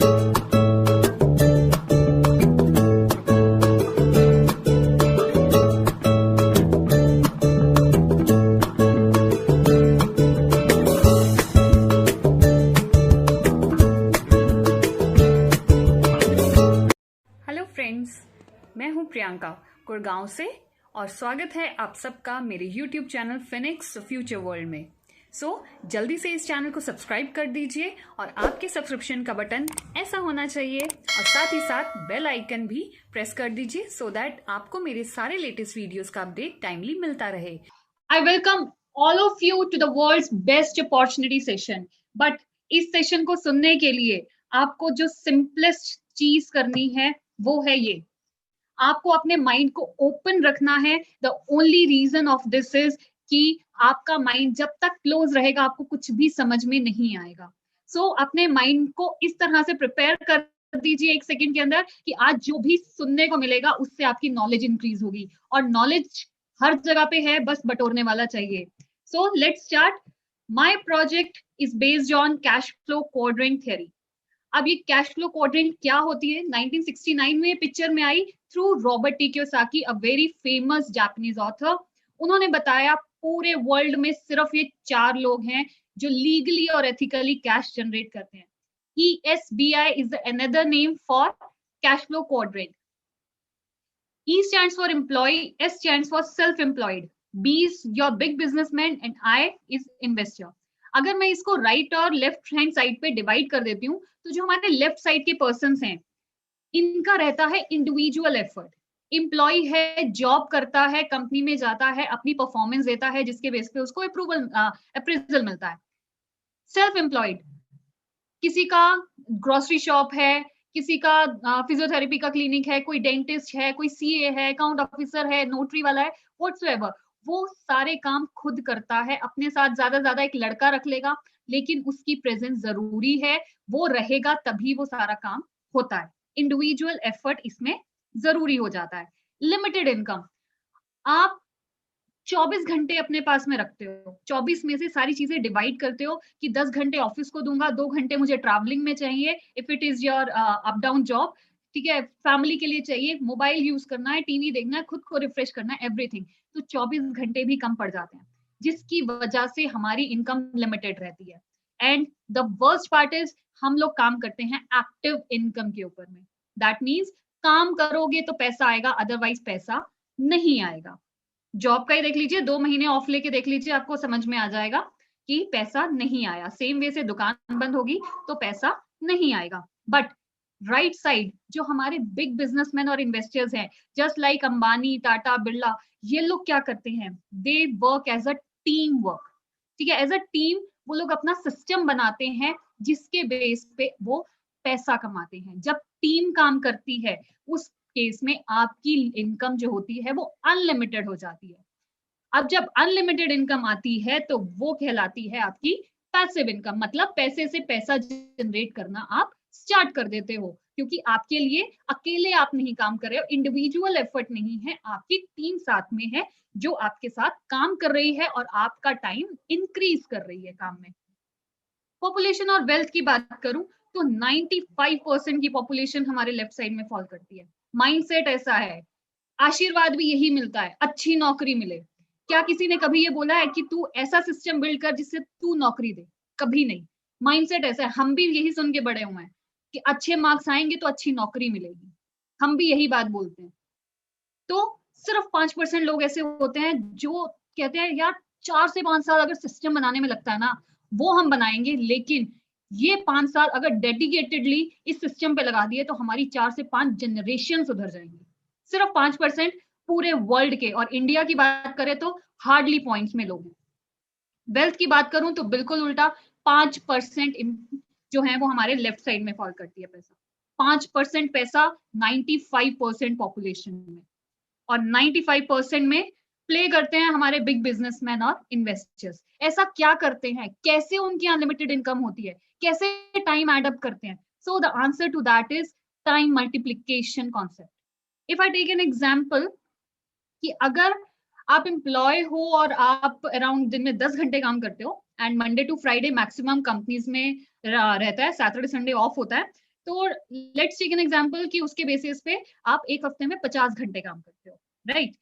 Hello friends, मैं हूं प्रियंका गुड़गांव से और स्वागत है आप सबका मेरे YouTube channel Phoenix future world में। जल्दी से इस चैनल को सब्सक्राइब कर दीजिए और आपके सब्सक्रिप्शन का बटन ऐसा होना चाहिए और साथ ही साथ बेल आइकन भी प्रेस कर दीजिए सो दैट आपको मेरे सारे लेटेस्ट वीडियोस का अपडेट टाइमली मिलता रहे। I welcome all of you to the world's best opportunity session. But इस सेशन को सुनने के लिए आपको जो सिंपलेस्ट चीज करनी है वो है ये, आपको अपने माइंड को ओपन रखना है। The only reason of this is कि आपका माइंड जब तक क्लोज रहेगा आपको कुछ भी समझ में नहीं आएगा। अपने माइंड को इस तरह से प्रिपेयर कर दीजिए एक सेकंड के अंदर कि आज जो भी सुनने को मिलेगा उससे आपकी नॉलेज इंक्रीज होगी, और नॉलेज हर जगह पे है, बस बटोरने वाला चाहिए। Let's start. My project is based on cash flow quadrant theory. अब ये कैश फ्लो क्वाड्रेंट क्या होती है? 1969 में पिक्चर में आई through Robert T Kiyosaki, a very famous Japanese author. उन्होंने बताया पूरे वर्ल्ड में सिर्फ ये 4 लोग हैं जो लीगली और एथिकली कैश जनरेट करते हैं। ESBI is another name for cash flow quadrant. E stands for employee, S stands for self-employed, B is your big businessman and I is investor. अगर मैं इसको राइट और लेफ्ट हैंड साइड पे divide कर देती हूँ तो जो हमारे लेफ्ट साइड के पर्सन्स हैं इनका रहता है इंडिविजुअल एफर्ट। एम्प्लॉय है, जॉब करता है, कंपनी में जाता है, अपनी परफॉर्मेंस देता है जिसके बेस पे उसको अप्रेजल मिलता है। सेल्फ एम्प्लॉयड, किसी का ग्रोसरी शॉप है, किसी का फिजियोथेरेपी का क्लिनिक है, कोई डेंटिस्ट है, कोई सीए है, अकाउंट ऑफिसर है, नोटरी वाला है, व्हाटसोएवर, वो सारे काम खुद करता है। अपने साथ ज्यादा एक लड़का रख लेगा लेकिन उसकी प्रेजेंस जरूरी है, वो रहेगा तभी वो सारा काम होता है। इंडिविजुअल एफर्ट इसमें जरूरी हो जाता है। लिमिटेड इनकम, आप 24 घंटे अपने पास में रखते हो, 24 में से सारी चीजें डिवाइड करते हो कि 10 घंटे ऑफिस को दूंगा, 2 घंटे मुझे ट्रैवलिंग में चाहिए if it is your up down job, ठीक है, फैमिली के लिए चाहिए, मोबाइल यूज करना है, टीवी देखना है, खुद को रिफ्रेश करना है, एवरीथिंग। तो 24 घंटे भी कम पड़ जाते हैं जिसकी वजह से हमारी इनकम लिमिटेड रहती है। And the worst part is हम लोग काम करते हैं एक्टिव इनकम के ऊपर में। दैट मीन्स काम करोगे तो पैसा आएगा, अदरवाइज पैसा नहीं आएगा। जॉब का ही देख लीजिए, 2 महीने ऑफ लेके देख लीजिए, आपको समझ में आ जाएगा कि पैसा नहीं आया। सेम वे से दुकान बंद होगी तो पैसा नहीं आएगा। बट राइट साइड जो हमारे बिग बिजनेसमैन और इन्वेस्टर्स हैं, जस्ट लाइक अंबानी, टाटा, बिरला, ये लोग क्या करते हैं? They work as a team work, ठीक है, एज अ टीम वो लोग अपना सिस्टम बनाते हैं जिसके बेस पे वो पैसा कमाते हैं। जब टीम काम करती है उस केस में आपकी इनकम जो होती है वो अनलिमिटेड हो जाती है। अब जब अनलिमिटेड इनकम आती है तो वो कहलाती है आपकी पैसिव इनकम, मतलब पैसे से पैसा जनरेट करना आप स्टार्ट कर देते हो, क्योंकि आपके लिए अकेले आप नहीं काम कर रहे हो, इंडिविजुअल एफर्ट नहीं है, आपकी टीम साथ में है जो आपके साथ काम कर रही है और आपका टाइम इंक्रीज कर रही है काम में। पॉपुलेशन और वेल्थ की बात करूं तो 95% की पॉपुलेशन हमारे लेफ्ट साइड में फॉल करती है। माइंडसेट ऐसा है, आशीर्वाद भी यही मिलता है, अच्छी नौकरी मिले। क्या किसी ने कभी ये बोला है कि तू ऐसा सिस्टम बिल्ड कर जिससे तू नौकरी दे? कभी नहीं। माइंडसेट ऐसा है, हम भी यही सुन के बड़े हुए हैं कि अच्छे मार्क्स आएंगे तो अच्छी नौकरी मिलेगी, हम भी यही बात बोलते हैं। तो सिर्फ 5% लोग ऐसे होते हैं जो कहते हैं यार 4 से 5 साल अगर सिस्टम बनाने में लगता है ना वो हम बनाएंगे, लेकिन ये 5 साल अगर डेडिकेटेडली इस सिस्टम पे लगा दिए तो हमारी 4 से 5 जनरेशन सुधर जाएंगी। सिर्फ 5% पूरे वर्ल्ड के, और इंडिया की बात करें तो हार्डली पॉइंट्स में लोग हैं। वेल्थ की बात करूं तो बिल्कुल उल्टा, 5% जो है वो हमारे लेफ्ट साइड में फॉल करती है पैसा। 5% पैसा 95% पॉपुलेशन में, और 95% में प्ले करते हैं हमारे बिग बिजनेसमैन और इन्वेस्टर्स। ऐसा क्या करते हैं, कैसे उनकी अनलिमिटेड इनकम होती है, कैसे टाइम एड अप करते हैं? So the answer to that is time multiplication concept. If I take an example कि अगर आप एम्प्लॉय हो और आप अराउंड दिन में 10 घंटे काम करते हो and Monday to Friday maximum companies में रहता है, सैटरडे संडे ऑफ होता है, तो लेट्स टेक एन एग्जांपल कि उसके बेसिस पे आप एक हफ्ते में 50 घंटे काम करते हो, राइट?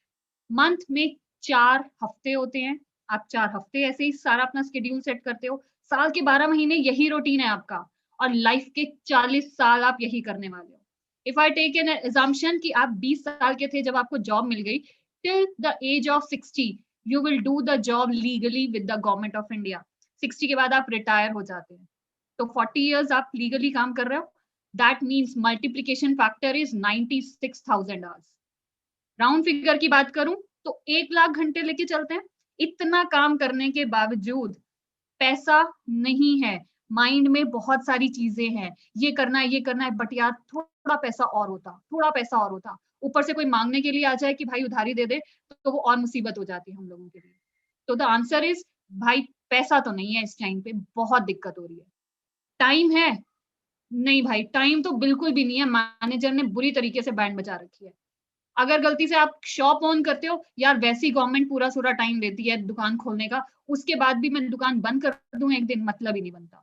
मंथ में 4 हफ्ते होते हैं, आप 4 हफ्ते ऐसे ही सारा अपना शेड्यूल सेट करते हो। साल के 12 महीने यही रूटीन है आपका, और लाइफ के 40 साल आप यही करने वाले हो। If I take an assumption कि आप 20 साल के थे जब आपको जॉब मिल गई, till the age of 60 you will do the job legally with the government of India. 60 के बाद आप रिटायर हो जाते हैं, तो 40 इयर्स आप लीगली काम कर रहे हो। That means multiplication factor is 96,000 hours. Round figure की बात करूं तो 1 लाख घंटे लेके चलते हैं। इतना काम करने के बावजूद पैसा नहीं है, माइंड में बहुत सारी चीजें हैं, ये करना है, ये करना है, बट यार थोड़ा पैसा और होता, थोड़ा पैसा और होता। ऊपर से कोई मांगने के लिए आ जाए कि भाई उधारी दे दे, तो वो और मुसीबत हो जाती है हम लोगों के लिए। तो द आंसर इज, भाई पैसा तो नहीं है इस टाइम पे, बहुत दिक्कत हो रही है। टाइम है? नहीं भाई, टाइम तो बिल्कुल भी नहीं है। मैनेजर ने बुरी तरीके से बैंड बजा रखी है। अगर गलती से आप शॉप ऑन करते हो, यार वैसी गवर्नमेंट पूरा पूरा टाइम देती है दुकान खोलने का, उसके बाद भी मैं दुकान बंद कर दूं एक दिन, मतलब ही नहीं बनता।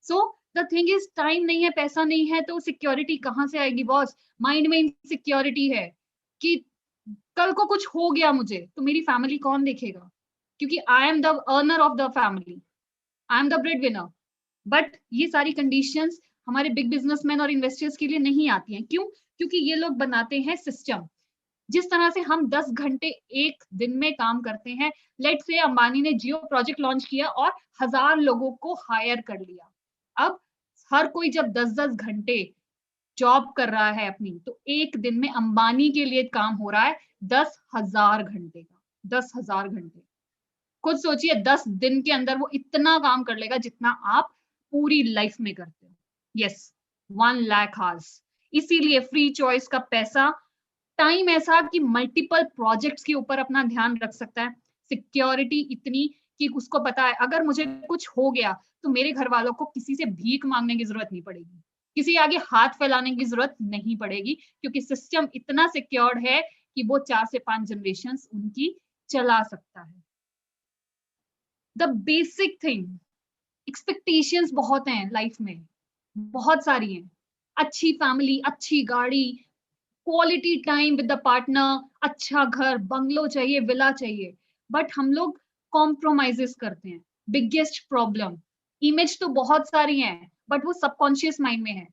So the thing is, time नहीं है, पैसा नहीं है, तो सिक्योरिटी कहाँ से आएगी बॉस? माइंड में इनसिक्योरिटी है कि कल को कुछ हो गया मुझे तो मेरी फैमिली कौन देखेगा, क्योंकि I am the earner of the family, I am the bread winner. But ये सारी कंडीशंस हमारे बिग बिजनेसमैन और इन्वेस्टर्स के लिए नहीं आती हैं। क्यों? क्योंकि ये लोग बनाते हैं सिस्टम। जिस तरह से हम 10 घंटे एक दिन में काम करते हैं, लेट से अंबानी ने जियो प्रोजेक्ट लॉन्च किया और 1000 लोगों को हायर कर लिया। अब हर कोई जब 10-10 घंटे जॉब कर रहा है अपनी, तो एक दिन में अंबानी के लिए काम हो रहा है 10,000 घंटे का। 10,000 घंटे, खुद सोचिए 10 दिन के अंदर वो इतना काम कर लेगा जितना आप पूरी लाइफ में करते हो। Yes, 1 lakh hours. इसीलिए फ्री चॉइस का पैसा, टाइम ऐसा कि मल्टीपल प्रोजेक्ट्स के ऊपर अपना ध्यान रख सकता है, सिक्योरिटी इतनी कि उसको पता है अगर मुझे कुछ हो गया तो मेरे घर वालों को किसी से भीख मांगने की जरूरत नहीं पड़ेगी, किसी आगे हाथ फैलाने की जरूरत नहीं पड़ेगी, क्योंकि सिस्टम इतना सिक्योर्ड है कि वो 4 से 5 जनरेशन उनकी चला सकता है। द बेसिक थिंग, एक्सपेक्टेशंस बहुत हैं लाइफ में, बहुत सारी हैं। अच्छी फैमिली, अच्छी गाड़ी, quality time with the partner, अच्छा घर, बंगलो चाहिए, विला चाहिए, बट हम लोग कॉम्प्रोमाइजेस करते हैं। बिगेस्ट प्रॉब्लम, इमेज तो बहुत सारी हैं बट वो सबकॉन्शियस माइंड में है।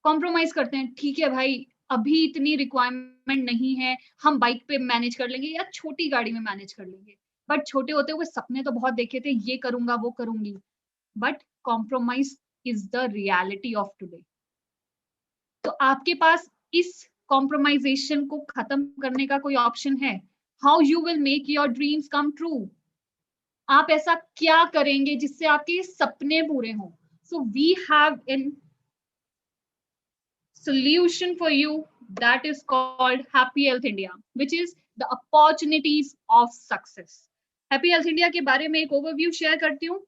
कॉम्प्रोमाइज करते हैं, ठीक है भाई अभी इतनी रिक्वायरमेंट नहीं है, हम बाइक पे मैनेज कर लेंगे या छोटी गाड़ी में मैनेज कर लेंगे। बट छोटे होते हुए सपने तो बहुत देखे थे, ये करूंगा वो करूंगी, but compromise is the reality of today. तो आपके पास इस कॉम्प्रोमाइजेशन को खत्म करने का कोई ऑप्शन है? How you will make your dreams come true? आप ऐसा क्या करेंगे जिससे आपके सपने पूरे हों? So we have an solution for you that is called Happy Health India, which is the opportunities of success. Happy Health India के बारे में एक ओवरव्यू शेयर करती हूँ।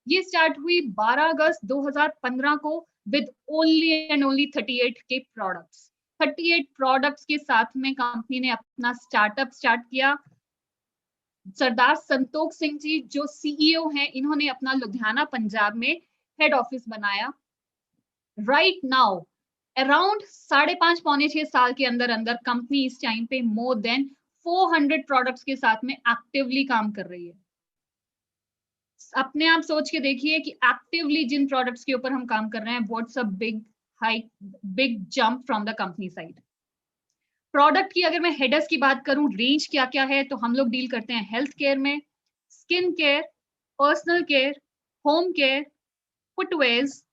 ये स्टार्ट हुई 12 अगस्त 2015 को विद ओनली एंड ओनली 38 के प्रोडक्ट्स। 38 प्रोडक्ट्स के साथ में कंपनी ने अपना स्टार्टअप स्टार्ट किया। सरदार संतोख सिंह जी जो सीईओ हैं, इन्होंने अपना लुधियाना पंजाब में हेड ऑफिस बनाया। राइट नाउ अराउंड 5.5 पौने 6 साल के अंदर अंदर कंपनी इस टाइम पे मोर देन 400 प्रोडक्ट्स के साथ में एक्टिवली काम कर रही है। अपने आप सोच के देखिए कि एक्टिवली जिन प्रोडक्ट्स के ऊपर हम काम कर रहे हैं, what's a big jump from the company side. Product की अगर मैं हेडर्स की बात करूं, रेंज क्या क्या है, तो हम लोग डील करते हैं हेल्थ केयर में, skin care, personal care, home care, footwears,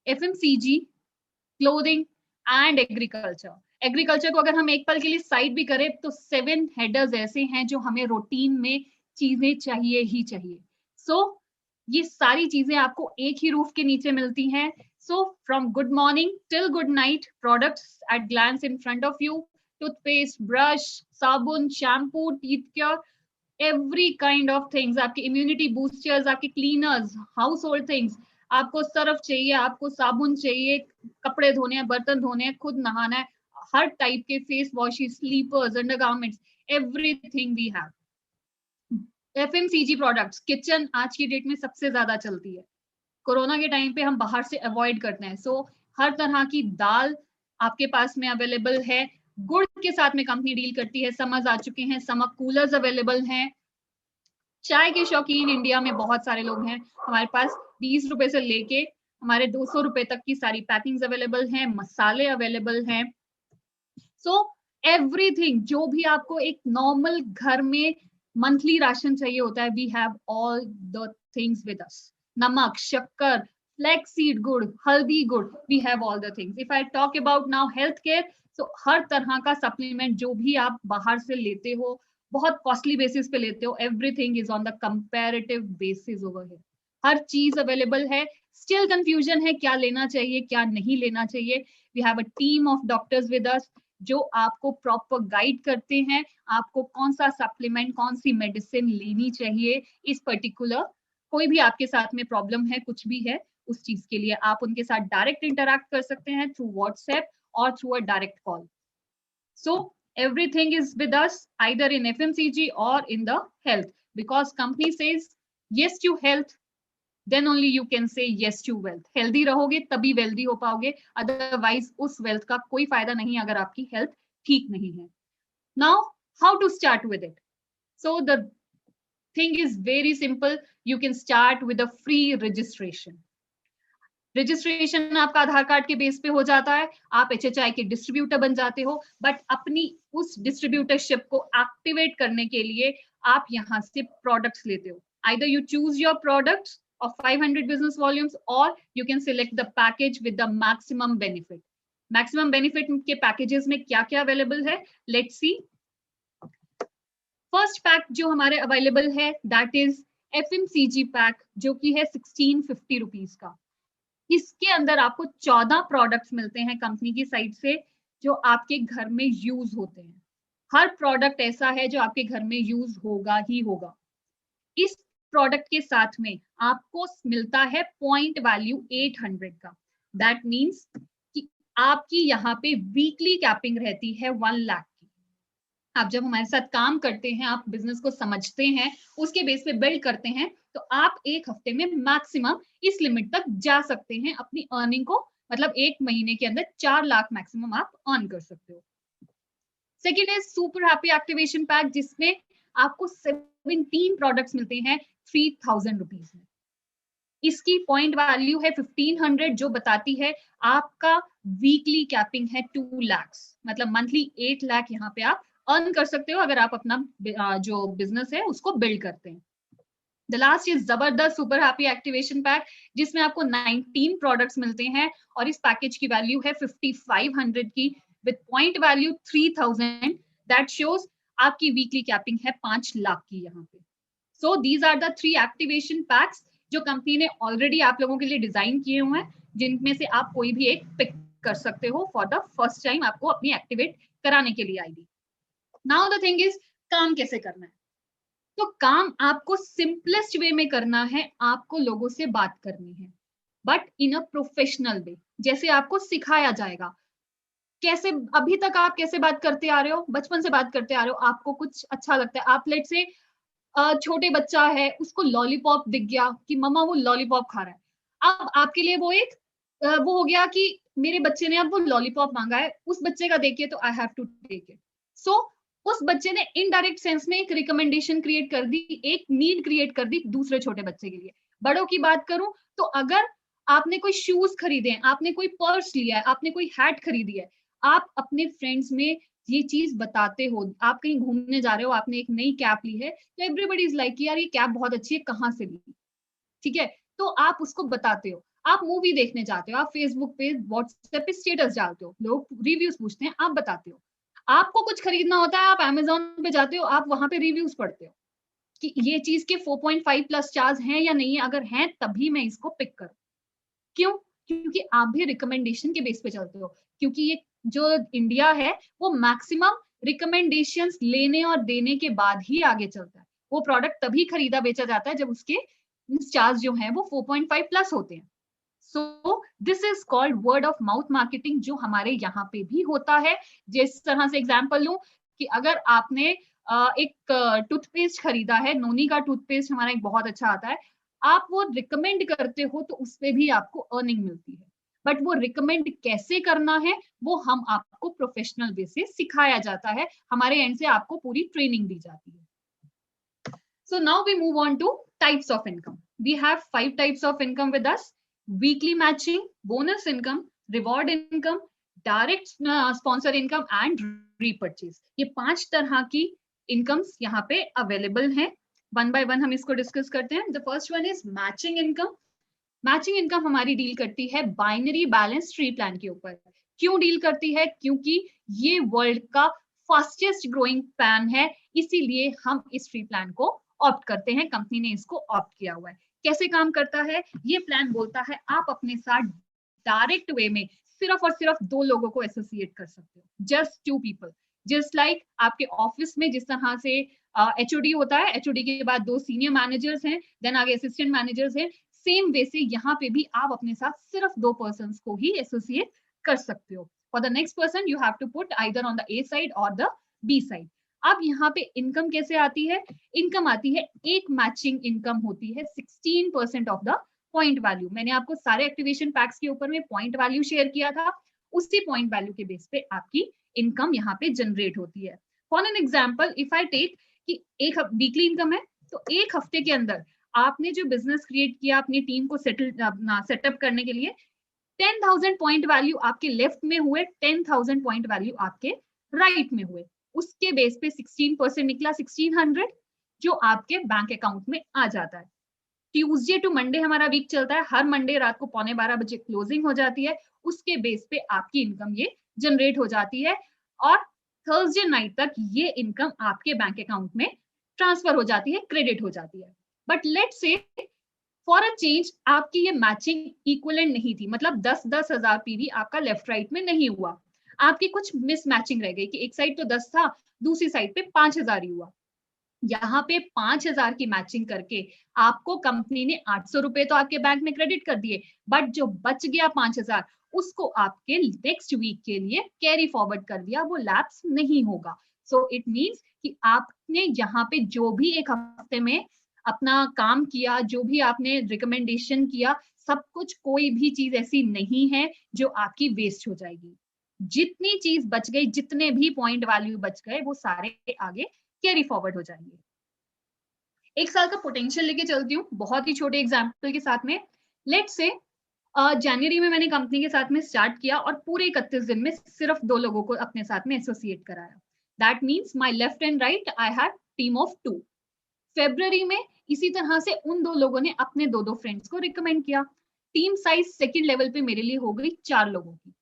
FMCG, clothing and agriculture. Agriculture को अगर हम एक पल के लिए साइड भी करें तो 7 हेडर्स ऐसे हैं जो हमें रूटीन में चीजें चाहिए ही चाहिए। सो ये सारी चीजें आपको एक ही रूफ के नीचे मिलती हैं। So from good morning till good night, products at glance in front of you, toothpaste, brush, साबुन, shampoo, teeth care, every kind of things, आपके इम्यूनिटी बूस्टर्स, आपके क्लीनर्स, हाउस होल्ड थिंग्स, आपको सर्फ चाहिए, आपको साबुन चाहिए, कपड़े धोने हैं, बर्तन धोने हैं, खुद नहाना है, हर टाइप के face washes, slippers, undergarments, everything we have. FMCG products, kitchen आज की डेट में सबसे ज्यादा चलती है। कोरोना के टाइम पे हम बाहर से अवॉइड करते हैं, सो हर तरह की दाल आपके पास में अवेलेबल है। गुड़ के साथ में कंपनी डील करती है, समझ आ चुके हैं, समक कूलर्स अवेलेबल हैं। चाय के शौकीन इंडिया में बहुत सारे लोग हैं, हमारे पास 20 रुपए से लेके हमारे 200 रुपए तक की सारी पैकिंग्स अवेलेबल हैं, मसाले अवेलेबल हैं। सो एवरीथिंग जो भी आपको एक नॉर्मल घर में मंथली राशन चाहिए होता है, we have all the things with us. नमक, शक्कर, फ्लैक्स सीड गुड़, हल्दी गुड़, we have all the things. If I talk about now health care, तो हर तरह का सप्लीमेंट जो भी आप बाहर से लेते हो, बहुत कॉस्टली बेसिस पे लेते हो, everything is on the comparative basis over here. हर चीज अवेलेबल है। स्टिल कंफ्यूजन है क्या लेना चाहिए क्या नहीं लेना चाहिए, we have a team of doctors with us जो आपको प्रॉपर गाइड करते हैं, आपको कौन सा सप्लीमेंट, कौन सी मेडिसिन लेनी चाहिए इस पर्टिकुलर, कोई भी आपके साथ में प्रॉब्लम है, कुछ भी है, उस चीज के लिए आप उनके साथ डायरेक्ट इंटरैक्ट कर सकते हैं थ्रू व्हाट्सएप और through a direct call. So everything is with us either in FMCG or in the health, because company says yes to health, then only you can say yes to wealth. Healthy रहोगे तभी wealthy हो पाओगे, otherwise उस wealth का कोई फायदा नहीं अगर आपकी health ठीक नहीं है। Now how to start with it? So the thing is very simple. You can start with a free registration. Registration आपका आधार कार्ड के बेस पे हो जाता है, आप HHI के डिस्ट्रीब्यूटर बन जाते हो, बट अपनी उस डिस्ट्रीब्यूटरशिप को एक्टिवेट करने के लिए आप यहाँ से प्रोडक्ट्स लेते हो। Either you choose your products of 500 business volumes or you can select the package with the maximum benefit. Maximum benefit के पैकेजेस में क्या क्या अवेलेबल है, लेट्स सी। फर्स्ट पैक जो हमारे अवेलेबल है दैट इज FMCG पैक, जो कि है 1650 रुपीज का। इसके अंदर आपको 14 प्रोडक्ट्स मिलते हैं कंपनी की साइड से जो आपके घर में यूज होते हैं। हर प्रोडक्ट ऐसा है जो आपके घर में यूज होगा ही होगा। इस प्रोडक्ट के साथ में आपको मिलता है पॉइंट वैल्यू 800 का। दैट मीन्स कि आपकी यहाँ पे वीकली कैपिंग रहती है 1 लाख की। आप जब हमारे साथ काम करते हैं, आप बिजनेस को समझते हैं, उसके बेस पे बिल्ड करते हैं, तो आप एक हफ्ते में मैक्सिमम इस लिमिट तक जा सकते हैं अपनी अर्निंग को, मतलब एक महीने के अंदर 4 लाख मैक्सिमम आप अर्न कर सकते हो। Second is super happy activation pack, जिसमें आपको 17 प्रोडक्ट्स मिलते हैं 3000 रुपीज में। इसकी पॉइंट वैल्यू है 1500, जो बताती है आपका वीकली कैपिंग है 2 लाख, मतलब मंथली 8 लाख यहाँ पे आप अर्न कर सकते हो अगर आप अपना जो बिजनेस है उसको बिल्ड करते हैं। द लास्ट इज जबरदस्त सुपर हैप्पी एक्टिवेशन पैक, जिसमें आपको 19 प्रोडक्ट्स मिलते हैं और इस पैकेज की वैल्यू है 5500 की with point value 3000। That shows आपकी वीकली कैपिंग है 5 लाख की यहाँ पे। So these are the 3 activation packs जो कंपनी ने ऑलरेडी आप लोगों के लिए डिजाइन किए हुए हैं, जिनमें से आप कोई भी एक पिक कर सकते हो फॉर द फर्स्ट टाइम आपको अपनी एक्टिवेट कराने के लिए ID. Now the thing is काम कैसे करना है। तो काम आपको सिंपलेस्ट वे में करना है, आपको लोगों से बात करनी है, but in a professional way, जैसे आपको सिखाया जाएगा। कैसे अभी तक आप कैसे बात करते आ रहे हो, बचपन से बात करते आ रहे हो, आपको कुछ अच्छा लगता है, आप लेट से छोटे बच्चा है, उसको लॉलीपॉप दिख गया कि मम्मा वो लॉलीपॉप खा रहा है, अब आपके लिए वो एक वो हो गया कि मेरे बच्चे ने अब वो लॉलीपॉप मांगा है, उस बच्चे का देखिए तो I have to take it. So उस बच्चे ने इनडायरेक्ट सेंस में एक रिकमेंडेशन क्रिएट कर दी, एक नीड क्रिएट कर दी दूसरे छोटे बच्चे के लिए। बड़ों की बात करूं तो अगर आपने कोई शूज खरीदे हैं, आपने कोई पर्स लिया है, आपने कोई हैट खरीदी है, आप अपने फ्रेंड्स में ये चीज बताते हो। आप कहीं घूमने जा रहे हो, आपने एक नई कैप ली है, तो एवरीबडी इज लाइक यार ये कैप बहुत अच्छी है, कहाँ से ली, ठीक है, तो आप उसको बताते हो। आप मूवी देखने जाते हो, आप फेसबुक पे व्हाट्सएप पे स्टेटस डालते हो, लोग रिव्यूज पूछते हैं, आप बताते हो। आपको कुछ खरीदना होता है, आप अमेजोन पे जाते हो, आप वहां पे रिव्यूज पढ़ते हो कि ये चीज के 4.5 प्लस स्टार्स हैं या नहीं है, अगर हैं तभी मैं इसको पिक करूं। क्यों? क्योंकि आप भी रिकमेंडेशन के बेस पे चलते हो, क्योंकि ये जो इंडिया है वो मैक्सिमम रिकमेंडेशंस लेने और देने के बाद ही आगे चलता है। वो प्रोडक्ट तभी खरीदा बेचा जाता है जब उसके स्टार्स जो हैं वो 4.5 प्लस होते हैं। सो this is called word of mouth marketing, जो हमारे यहाँ पे भी होता है। जिस तरह से एग्जांपल लूं कि अगर आपने एक टूथपेस्ट खरीदा है, नोनी का टूथपेस्ट हमारा एक बहुत अच्छा आता है, आप वो रिकमेंड करते हो तो उसपे भी आपको अर्निंग मिलती है। बट वो रिकमेंड कैसे करना है वो हम आपको प्रोफेशनल वे से सिखाया जाता है, हमारे एंड से आपको पूरी ट्रेनिंग दी जाती है. So now we move on to types of income. We have 5 types of income with us: weekly matching, bonus income, reward income, direct sponsor income and repurchase. ये 5 तरह की incomes यहाँ पे available हैं. One by one हम इसको discuss करते हैं. The first one is matching income. Matching income हमारी डील करती है बाइनरी बैलेंस ट्री प्लान के ऊपर. क्यों डील करती है? क्योंकि ये वर्ल्ड का फास्टेस्ट ग्रोइंग प्लान है, इसीलिए हम इस ट्री प्लान को ऑप्ट करते हैं. कंपनी ने इसको ऑप्ट किया हुआ है. कैसे काम करता है ये प्लान? बोलता है आप अपने साथ डायरेक्ट वे में सिर्फ और सिर्फ 2 लोगों को एसोसिएट कर सकते हो, जस्ट 2 पीपल. जस्ट लाइक आपके ऑफिस में जिस तरह से एचओडी होता है, एचओडी के बाद 2 सीनियर मैनेजर्स हैं, देन आगे असिस्टेंट मैनेजर्स हैं, सेम वे से यहाँ पे भी आप अपने साथ सिर्फ 2 पर्सन को ही एसोसिएट कर सकते हो. For the next person you have to put either on the A side or the B side. अब यहाँ पे इनकम कैसे आती है? इनकम आती है, एक मैचिंग इनकम होती है 16% ऑफ द पॉइंट वैल्यू. मैंने आपको सारे एक्टिवेशन पैक्स के ऊपर में पॉइंट वैल्यू शेयर किया था, उसी पॉइंट वैल्यू के बेस पे आपकी इनकम यहाँ पे जनरेट होती है. For an example, if I take कि एक वीकली इनकम है, तो एक हफ्ते के अंदर आपने जो बिजनेस क्रिएट किया अपनी टीम को सेटअप करने के लिए, 10,000 पॉइंट वैल्यू आपके लेफ्ट में हुए, 10,000 पॉइंट वैल्यू आपके राइट में हुए. उसके बेस पे 16% निकला, 1600, जो आपके बैंक अकाउंट में आ जाता है. ट्यूसडे टू मंडे हमारा वीक चलता है, हर मंडे रात को 11:15 बजे क्लोजिंग हो जाती है. उसके बेस पे आपकी इनकम ये जनरेट हो जाती है और थर्सडे नाइट तक ये इनकम आपके बैंक अकाउंट में ट्रांसफर हो जाती है, क्रेडिट हो जाती है. But let's say for a change आपकी ये मैचिंग इक्विवेलेंट नहीं थी, मतलब 10-10 हजार पीवी आपका लेफ्ट राइट में नहीं हुआ, आपकी कुछ मिस मैचिंग रह गई कि एक साइड तो 10 था, दूसरी साइड पे 5,000 ही हुआ. यहाँ पे 5,000 की मैचिंग करके आपको कंपनी ने 800 रुपए तो आपके बैंक में क्रेडिट कर दिए, बट जो बच गया 5,000 उसको आपके नेक्स्ट वीक के लिए कैरी फॉरवर्ड कर दिया, वो लैप्स नहीं होगा. सो इट मीन्स कि आपने यहाँ पे जो भी एक हफ्ते में अपना काम किया, जो भी आपने रिकमेंडेशन किया, सब कुछ, कोई भी चीज ऐसी नहीं है जो आपकी वेस्ट हो जाएगी. जितनी चीज बच गई, जितने भी पॉइंट वैल्यू बच गए, वो सारे आगे कैरी फॉरवर्ड हो जाएंगे. एक साल का पोटेंशियल लेके चलती हूँ बहुत ही छोटे एग्जांपल के साथ में. लेट्स से जनवरी में मैंने कंपनी के साथ में स्टार्ट किया और पूरे 31 दिन में सिर्फ 2 लोगों को अपने साथ में एसोसिएट कराया. That means my left and right I had team of 2. February में इसी तरह से उन 2 लोगों ने अपने 2 फ्रेंड्स को रिकमेंड किया. टीम साइज सेकंड लेवल पे मेरे लिए हो गई 4 लोगों की.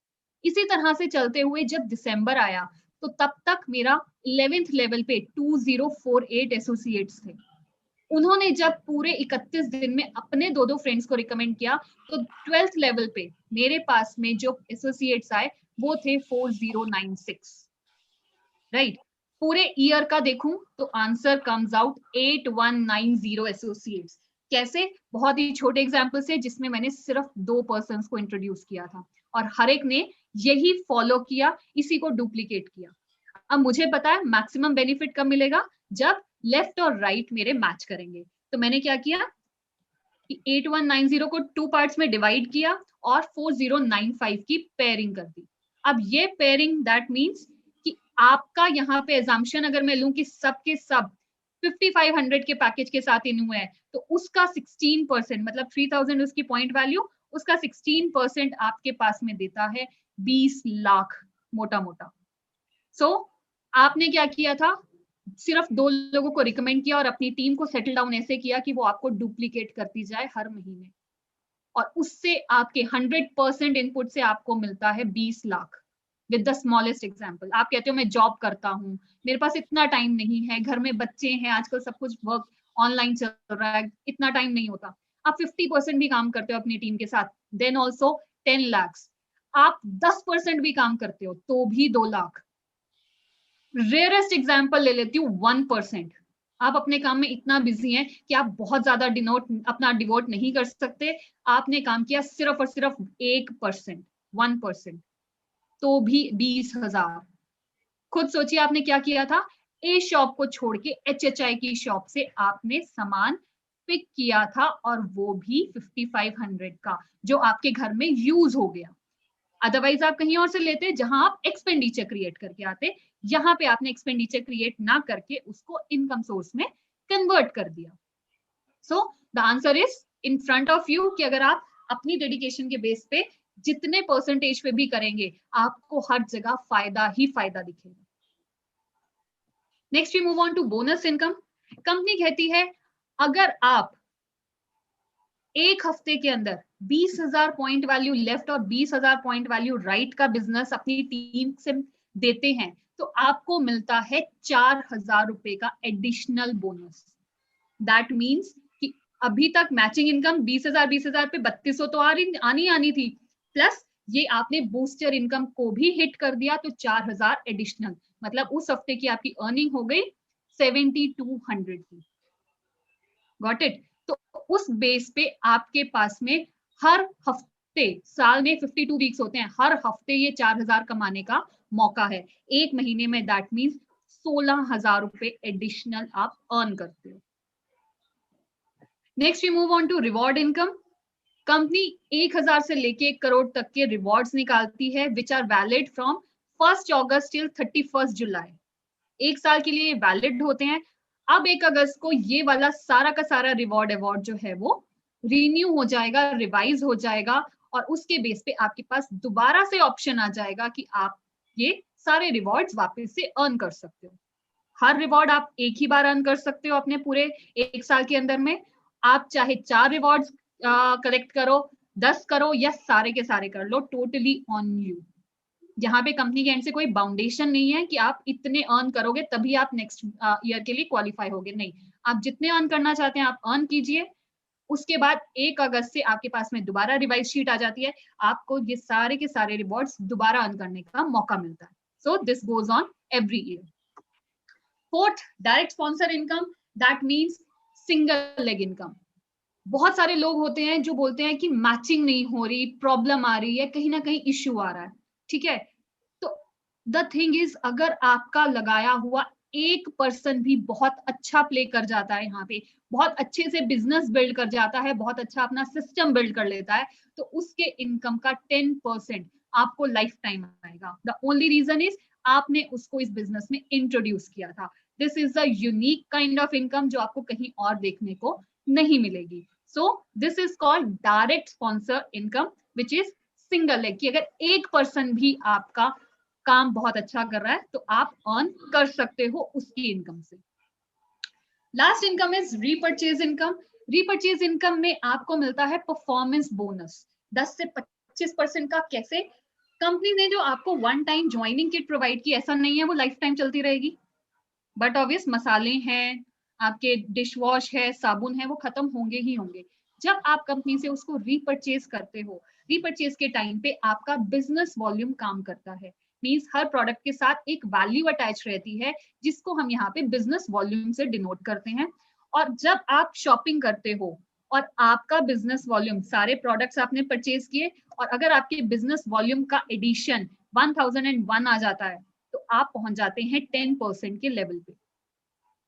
इसी तरह से चलते हुए जब दिसंबर आया तो तब तक मेरा 11th लेवल पे 2048 एसोसिएट्स थे. उन्होंने जब पूरे 31 दिन में अपने 2 फ्रेंड्स को रिकमेंड किया तो 12th लेवल पे मेरे पास में जो एसोसिएट्स आए वो थे 4096. राइट. पूरे ईयर का देखूं तो आंसर कम्स आउट 8190 एसोसिएट्स. कैसे? बहुत ही छोटे एग्जांपल से जिसमें मैंने सिर्फ 2 पर्सन्स को इंट्रोड्यूस किया था और हर एक ने यही फॉलो किया, इसी को डुप्लीकेट किया. अब मुझे पता है मैक्सिमम बेनिफिट कब मिलेगा, जब लेफ्ट और राइट मेरे मैच करेंगे. तो मैंने क्या किया कि 8190 को 2 पार्ट्स में डिवाइड किया और 4095 की पेयरिंग कर दी. अब ये पेयरिंग दैट मीन्स कि आपका यहाँ पे एजम्पशन अगर मैं लूं कि सब के सब 5500 के पैकेज के साथ इन हुए हैं, तो उसका 16% मतलब 3000 उसकी पॉइंट वैल्यू, उसका 16% आपके पास में देता है 20 लाख मोटा मोटा. सो आपने क्या किया था, सिर्फ 2 लोगों को रिकमेंड किया और अपनी टीम को सेटल डाउन ऐसे किया कि वो आपको डुप्लीकेट करती जाए हर महीने, और उससे आपके 100% इनपुट से आपको मिलता है 20 lakh. With the smallest example, आप कहते हो मैं जॉब करता हूँ, मेरे पास इतना टाइम नहीं है, घर में बच्चे हैं, आजकल सब कुछ वर्क ऑनलाइन चल रहा है, इतना टाइम नहीं होता. आप 50% भी काम करते हो अपनी टीम के साथ, देन ऑल्सो 10 लाख. आप 10% भी काम करते हो तो भी 2 लाख. रेयरेस्ट एग्जाम्पल ले लेती हूँ 1%. आप अपने काम में इतना बिजी हैं कि आप बहुत ज्यादा अपना डिवोट नहीं कर सकते, आपने काम किया सिर्फ और सिर्फ 1%, 1%, तो भी 20,000. खुद सोचिए आपने क्या किया था. ए शॉप को छोड़ के HHI की शॉप से आपने सामान पिक किया था, और वो भी 5500 का, जो आपके घर में यूज हो गया। अदरवाइज आप कहीं और से लेते जहां आप एक्सपेंडिचर क्रिएट करके आते, यहाँ पे आपने एक्सपेंडिचर क्रिएट ना करके उसको इनकम सोर्स में कन्वर्ट कर दिया। सो the answer is in front of you कि अगर आप अपनी डेडिकेशन के बेस पे जितने परसेंटेज पे भी करेंगे, आपको हर जगह फायदा ही फायदा दिखेगा। Next we move on to bonus income. Company कहती है अगर आप एक हफ्ते के अंदर 20,000 पॉइंट वैल्यू लेफ्ट और 20,000 पॉइंट वैल्यू राइट का बिजनेस अपनी टीम से देते हैं, तो आपको मिलता है 4,000 रुपए का एडिशनल बोनस। दैट मीन्स कि अभी तक मैचिंग इनकम 20,000 पे 3200 तो आनी थी, प्लस ये आपने बूस्टर इनकम को भी हिट कर दिया, तो 4,000 एडिशनल, मतलब उस हफ्ते की आपकी अर्निंग हो गई 7,200 की। Got it? तो उस बेस पे आपके पास में हर हफ्ते, साल में 52 वीक्स होते हैं, हर हफ्ते ये 4,000 कमाने का मौका है। एक महीने में दैट मीन्स 16,000 रुपए एडिशनल आप अर्न करते हो। Next we move on to reward income. Company 1,000 से लेके 1 करोड़ तक के रिवॉर्ड्स निकालती है, which are valid from 1 August till 31 July. एक साल के लिए वैलिड होते हैं। अब 1 अगस्त को ये वाला सारा का सारा रिवॉर्ड अवार्ड जो है वो रिन्यू हो जाएगा, रिवाइज हो जाएगा, और उसके बेस पे आपके पास दोबारा से ऑप्शन आ जाएगा कि आप ये सारे रिवॉर्ड्स वापस से अर्न कर सकते हो। हर रिवॉर्ड आप एक ही बार अर्न कर सकते हो अपने पूरे एक साल के अंदर में। आप चाहे 4 रिवॉर्ड्स कलेक्ट करो, 10 करो, या सारे के सारे कर लो, टोटली ऑन यू। यहाँ पे कंपनी के एंड से कोई बाउंडेशन नहीं है कि आप इतने अर्न करोगे तभी आप नेक्स्ट ईयर के लिए क्वालिफाई होगे, नहीं। आप जितने अर्न करना चाहते हैं आप अर्न कीजिए। उसके बाद 1 अगस्त से आपके पास में दोबारा रिवाइज शीट आ जाती है, आपको ये सारे के सारे रिवॉर्ड्स दोबारा अर्न करने का मौका मिलता है। So this goes on every year. Fourth, direct sponsor income, that means single leg income. बहुत सारे लोग होते हैं जो बोलते हैं कि मैचिंग नहीं हो रही, प्रॉब्लम आ रही है, कहीं ना कहीं इश्यू आ रहा है, ठीक है। तो द थिंग इज, अगर आपका लगाया हुआ एक पर्सन भी बहुत अच्छा प्ले कर जाता है, यहाँ पे बहुत अच्छे से बिजनेस बिल्ड कर जाता है, बहुत अच्छा अपना सिस्टम बिल्ड कर लेता है, तो उसके इनकम का 10% आपको लाइफ टाइम आएगा। द ओनली रीजन इज आपने उसको इस बिजनेस में इंट्रोड्यूस किया था। This is the unique kind of income जो आपको कहीं और देखने को नहीं मिलेगी। सो this is called direct sponsor income, which is single leg, कि अगर एक पर्सन भी आपका काम बहुत अच्छा कर रहा है तो आप अर्न कर सकते हो उसकी इनकम से। Last income is repurchase income. Repurchase income में आपको मिलता है परफॉर्मेंस बोनस 10 से 25% का। कैसे? कंपनी ने जो आपको one time joining kit provide की, ऐसा नहीं है वो लाइफ टाइम चलती रहेगी, बट ऑब्वियस मसाले हैं, आपके डिश वॉश है, साबुन है, वो खत्म होंगे ही होंगे। जब आप कंपनी से उसको रीपर्चेज करते हो, रीपर्चेज के टाइम पे आपका बिजनेस वॉल्यूम काम करता है। मींस हर प्रोडक्ट के साथ एक वैल्यू अटैच रहती है, जिसको हम यहाँ पे बिजनेस वॉल्यूम से डिनोट करते हैं। और जब आप शॉपिंग करते हो और आपका बिजनेस वॉल्यूम, सारे प्रोडक्ट्स आपने परचेज किए, और अगर आपके बिजनेस वॉल्यूम का एडिशन 1001 आ जाता है, तो आप पहुंच जाते हैं 10% के लेवल पे।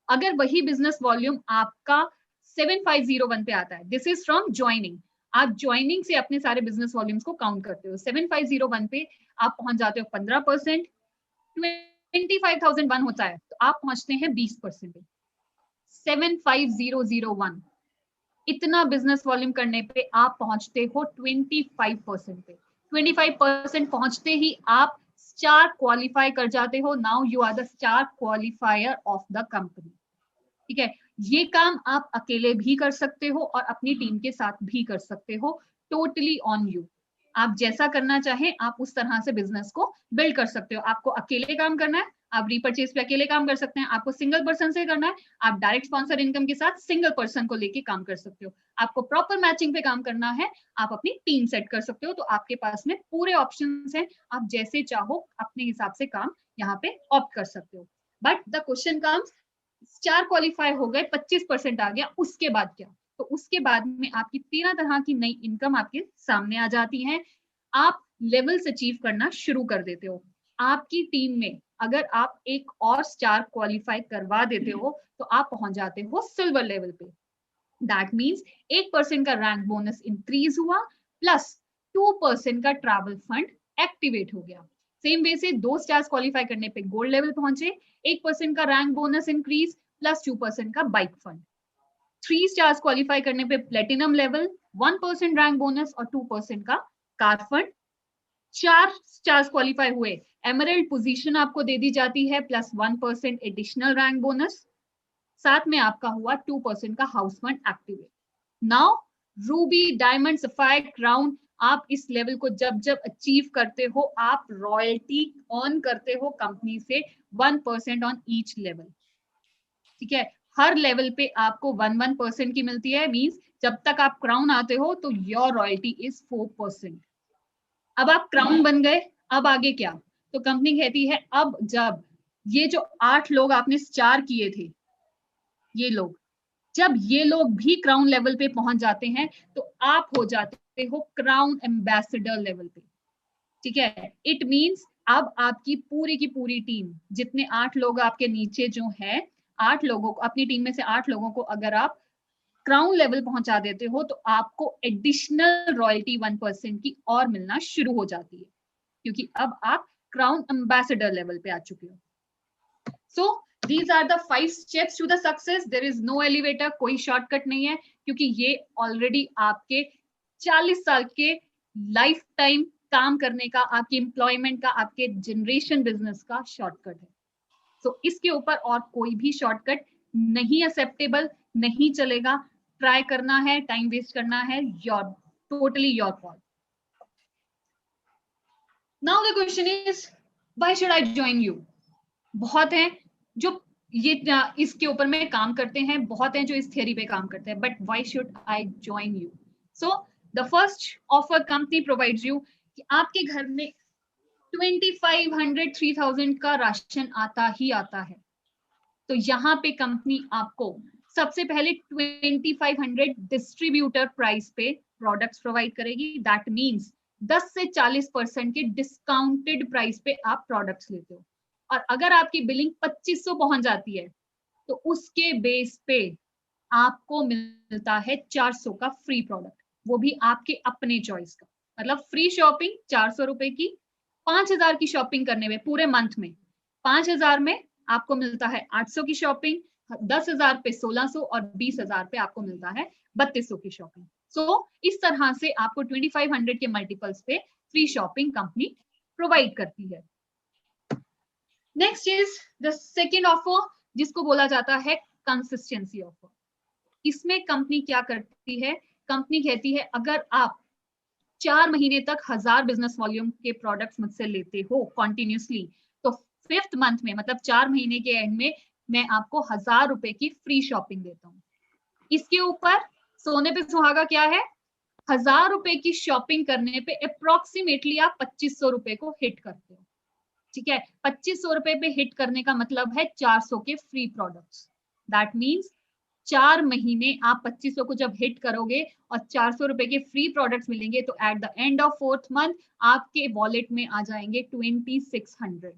अगर वही बिजनेस वॉल्यूम आपका 7501 पे आता है, दिस इज फ्रॉम ज्वाइनिंग, आप ज्वाइनिंग से अपने सारे बिजनेस वॉल्यूम्स को काउंट करते हो, 7501 पे आप पहुंच जाते हो 15%, 25,001 होता है तो आप पहुंचते हैं 20% पे। 75001 इतना बिजनेस वॉल्यूम करने पे आप पहुंचते हो 25% पे। 25% पहुंचते ही आप स्टार क्वालिफाई कर जाते हो। Now you are the star qualifier of the company, ठीक है। ये काम आप अकेले भी कर सकते हो और अपनी टीम के साथ भी कर सकते हो, टोटली ऑन यू। आप जैसा करना चाहें आप उस तरह से बिजनेस को बिल्ड कर सकते हो। आपको अकेले काम करना है, आप रीपर्चेज पे अकेले काम कर सकते हैं। आपको सिंगल पर्सन से करना है, आप डायरेक्ट स्पॉन्सर इनकम के साथ सिंगल पर्सन को लेके काम कर सकते हो। आपको प्रॉपर मैचिंग पे काम करना है, आप अपनी टीम सेट कर सकते हो। तो आपके पास में पूरे ऑप्शंस हैं, आप जैसे चाहो अपने हिसाब से काम यहाँ पे ऑप्ट कर सकते हो। But the question comes, star qualify हो गए, 25% आ गया, उसके बाद क्या? तो उसके बाद में आपकी 13 तरह की नई इनकम आपके सामने आ जाती है। आप लेवल्स अचीव करना शुरू कर देते हो। आपकी टीम में अगर आप एक और स्टार क्वालिफाई करवा देते हो तो आप पहुंच जाते हो सिल्वर लेवल पे। दैट मीन्स 1% का रैंक बोनस इंक्रीज हुआ प्लस 2% का ट्रैवल फंड एक्टिवेट हो गया। सेम वे से 2 स्टार्स क्वालिफाई करने पे गोल्ड लेवल पहुंचे, 1% का रैंक बोनस इंक्रीज प्लस 2% का बाइक फंड। 3 स्टार्स क्वालिफाई करने पे प्लेटिनम लेवल, 1% रैंक बोनस और 2% का कार फंड। 4 स्टार्स क्वालिफाई हुए, एमरल्ड पोजीशन आपको दे दी जाती है प्लस 1% एडिशनल रैंक बोनस, साथ में आपका हुआ 2% का house fund activate. Now Ruby, diamond, sapphire, crown, आप इस लेवल को जब जब अचीव करते हो आप रॉयल्टी ऑन करते हो कंपनी से 1% ऑन ईच लेवल। ठीक है, हर लेवल पे आपको 1% की मिलती है। मींस जब तक आप क्राउन आते हो तो योर रॉयल्टी इज 4%। अब आप क्राउन बन गए, अब आगे क्या? तो कंपनी कहती है अब जब ये जो 8 लोग आपने स्टार किए थे, ये लोग जब ये लोग भी क्राउन लेवल पे पहुंच जाते हैं तो आप हो जाते हो क्राउन एम्बेसडर लेवल पे। ठीक है, इट मींस अब आपकी की पूरी टीम, जितने 8 लोग आपके नीचे जो है, 8 लोगों को, अपनी टीम में से 8 लोगों को अगर आप क्राउन लेवल पहुंचा देते हो तो आपको एडिशनल रॉयल्टी 1% की और मिलना शुरू हो जाती है, क्योंकि अब आप क्राउन एम्बेसडर लेवल पे आ चुके हो। सो these are the 5 steps to the success. There is no elevator, कोई शॉर्टकट नहीं है, क्योंकि ये ऑलरेडी आपके 40 साल के लाइफ टाइम काम करने का, आपके एम्प्लॉयमेंट का, आपके जनरेशन बिजनेस का शॉर्टकट है। सो इसके ऊपर और कोई भी शॉर्टकट नहीं एक्सेप्टेबल, नहीं चलेगा। ट्राई करना है, टाइम वेस्ट करना है, your totally your call. Now the question is why should I join you? बहुत हैं जो ये इसके ऊपर में काम करते हैं, बहुत हैं जो इस थियरी पे काम करते हैं, but why should I join you? So the first offer company provides you कि आपके घर में 2500 3000 का राशन आता ही आता है, तो यहाँ पे कंपनी आपको सबसे पहले 2500 डिस्ट्रीब्यूटर प्राइस पे प्रोडक्ट्स प्रोवाइड करेगी। दैट मींस 10 से 40% के डिस्काउंटेड प्राइस पे आप प्रोडक्ट्स लेते हो, और अगर आपकी बिलिंग 2500 पहुंच जाती है तो उसके बेस पे आपको मिलता है 400 का फ्री प्रोडक्ट, वो भी आपके अपने चॉइस का। मतलब फ्री शॉपिंग 400 रुपए की, 5000 की शॉपिंग करने में पूरे मंथ में 5000 में आपको मिलता है 800 की शॉपिंग, 10,000 पे 1600 और 20,000 पे आपको मिलता है 3200 की शॉपिंग। सो इस तरह से आपको 2500 के मल्टीपल्स पे फ्री शॉपिंग कंपनी प्रोवाइड करती है। Next is the second offer, जिसको बोला जाता है कंसिस्टेंसी ऑफर। इसमें कंपनी क्या करती है? कंपनी कहती है अगर आप 4 महीने तक 1000 बिजनेस वॉल्यूम के प्रोडक्ट्स मुझसे लेते हो कॉन्टिन्यूसली, तो 5th मंथ में, मतलब 4 महीने के एंड में, मैं आपको 1000 रुपए की फ्री शॉपिंग देता हूँ। इसके ऊपर सोने पे सुहागा क्या है? 1000 रुपए की शॉपिंग करने पे अप्रोक्सीमेटली आप 2500 रुपए को हिट करते हो। ठीक है, 2500 रुपए पे हिट करने का मतलब है 400 के फ्री प्रोडक्ट्स। दैट मींस 4 महीने आप 2500 को जब हिट करोगे और 400 रुपए के फ्री प्रोडक्ट्स मिलेंगे, तो at the end of 4th month आपके वॉलेट में आ जाएंगे 2600।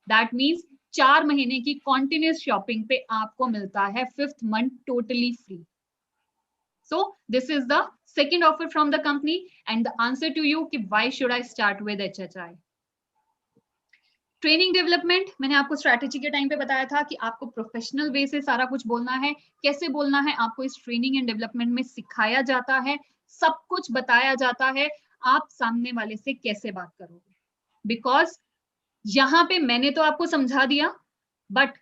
दैट मींस 4 महीने की कॉन्टिन्यूस शॉपिंग पे आपको मिलता है 5th month totally free. So this is the second offer from the company, and the answer to you कि why should I start with HHI। Training development, मैंने आपको स्ट्रैटेजी के टाइम पे बताया था कि आपको प्रोफेशनल वे से सारा कुछ बोलना है, कैसे बोलना है आपको इस ट्रेनिंग एंड डेवलपमेंट में सिखाया जाता है, सब कुछ बताया जाता है, आप सामने वाले से कैसे बात करोगे। बिकॉज यहाँ पे मैंने तो आपको समझा दिया, बट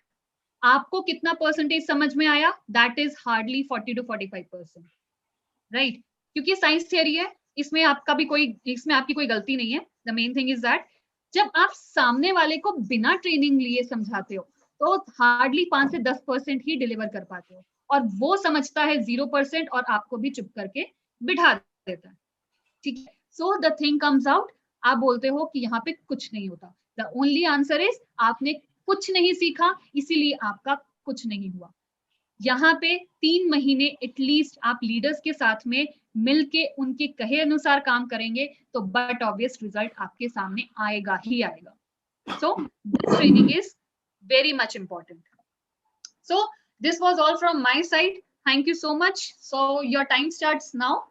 आपको कितना परसेंटेज समझ में आया? That is hardly 40 to 45%, right? क्योंकि साइंस थियरी है, इसमें आपकी कोई गलती नहीं है। The main thing is that जब आप सामने वाले को बिना ट्रेनिंग लिए समझाते हो तो हार्डली 5 से 10% ही डिलीवर कर पाते हो, और वो समझता है 0% और आपको भी चुप करके बिठा देता है। ठीक है, so the thing comes out, आप बोलते हो कि यहाँ पे कुछ नहीं होता। द ओनली आंसर इज आपने कुछ नहीं सीखा, इसीलिए आपका कुछ नहीं हुआ। यहाँ पे 3 महीने एटलीस्ट आप लीडर्स के साथ में मिलके उनके कहे अनुसार काम करेंगे तो बट ऑब्वियस रिजल्ट आपके सामने आएगा ही आएगा। So this training is very much important. So this was all from my side. Thank you so much. So your time starts now.